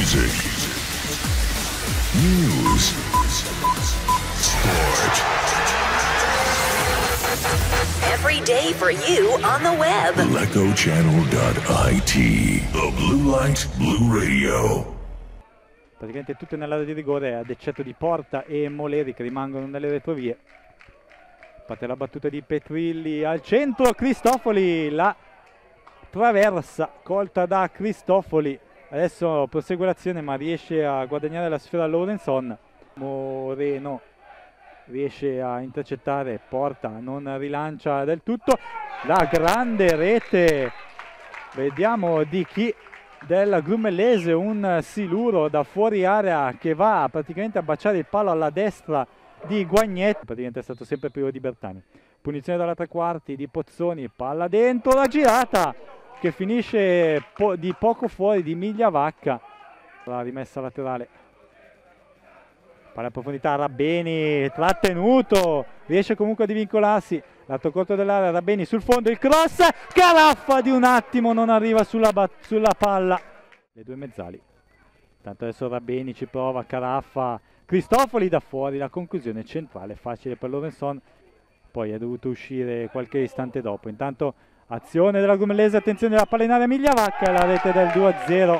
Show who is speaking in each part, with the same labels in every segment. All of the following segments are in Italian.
Speaker 1: Music, news, sport.
Speaker 2: Every day for you on the web.
Speaker 1: LecoChannel.it. The Blue Light Blue Radio.
Speaker 3: Praticamente tutte nell'area di rigore, ad eccetto di Porta e Moleri che rimangono nelle retrovie. Parte la battuta di Petrilli al centro, Cristofoli, la traversa colta da Cristofoli. Adesso prosegue l'azione ma riesce a guadagnare la sfera Lorenson. Moreno riesce a intercettare, Porta non rilancia del tutto. La grande rete, vediamo di chi, del Grumellese, un siluro da fuori area che va praticamente a baciare il palo alla destra di Guagnetti. Praticamente è stato sempre privo di Bertani. Punizione dalla tre quarti di Pozzoni, palla dentro, la girata che finisce di poco fuori di Migliavacca. La rimessa laterale, palla a profondità, Rabbeni trattenuto, riesce comunque a divincolarsi, lato corto dell'area, Rabbeni sul fondo, il cross, Caraffa di un attimo non arriva sulla palla. Le due mezzali, tanto adesso Rabbeni ci prova, Caraffa, Cristofoli da fuori, la conclusione centrale facile per Lorenson, poi è dovuto uscire qualche istante dopo. Intanto azione della Grumellese, attenzione alla palla in area, Migliavacca, la rete del 2-0.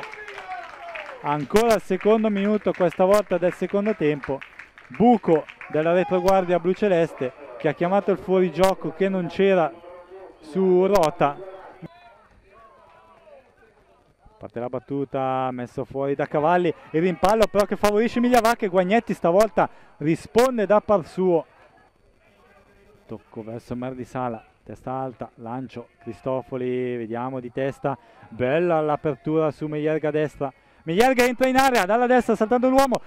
Speaker 3: Ancora il secondo minuto, questa volta del secondo tempo. Buco della retroguardia bluceleste che ha chiamato il fuorigioco che non c'era su Rota. Parte la battuta, messo fuori da Cavalli, il rimpallo però che favorisce Migliavacca e Guagnetti stavolta risponde da par suo. Tocco verso Merdisala, testa alta, lancio, Cristofoli, vediamo di testa, bella l'apertura su Meierga a destra. Meierga entra in area dalla destra saltando l'uomo,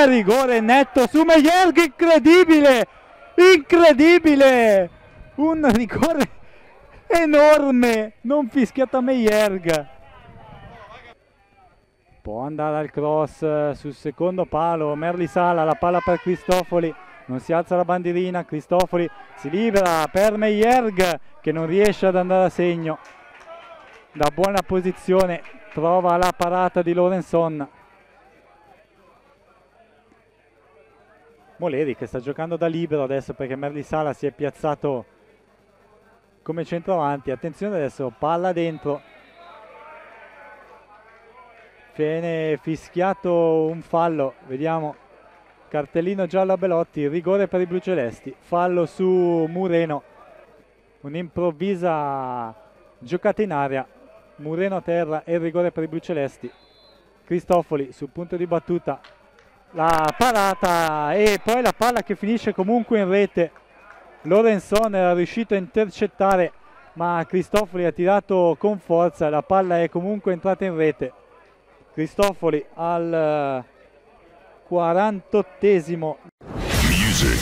Speaker 3: rigore netto su Meierga, incredibile, incredibile, un rigore enorme, non fischiato a Meierga. Può andare al cross sul secondo palo, Merlisala, la palla per Cristofoli, non si alza la bandierina, Cristofoli si libera per Meierga che non riesce ad andare a segno. Da buona posizione trova la parata di Lorenson. Moleri che sta giocando da libero adesso perché Merlisala si è piazzato come centravanti. Attenzione adesso, palla dentro. Viene fischiato un fallo, vediamo, cartellino giallo a Belotti, rigore per i blucelesti, fallo su Mureno, un'improvvisa giocata in aria, Mureno a terra e il rigore per i blucelesti. Cristofoli sul punto di battuta, la parata e poi la palla che finisce comunque in rete. Lorenson era riuscito a intercettare ma Cristofoli ha tirato con forza, la palla è comunque entrata in rete. Cristofoli al 48esimo.
Speaker 1: Music,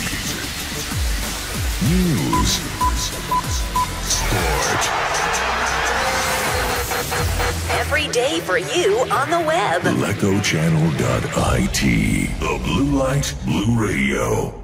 Speaker 1: news, sport.
Speaker 2: Every day for you on the web.
Speaker 1: LecoChannel.it. The Blue Light Blue Radio.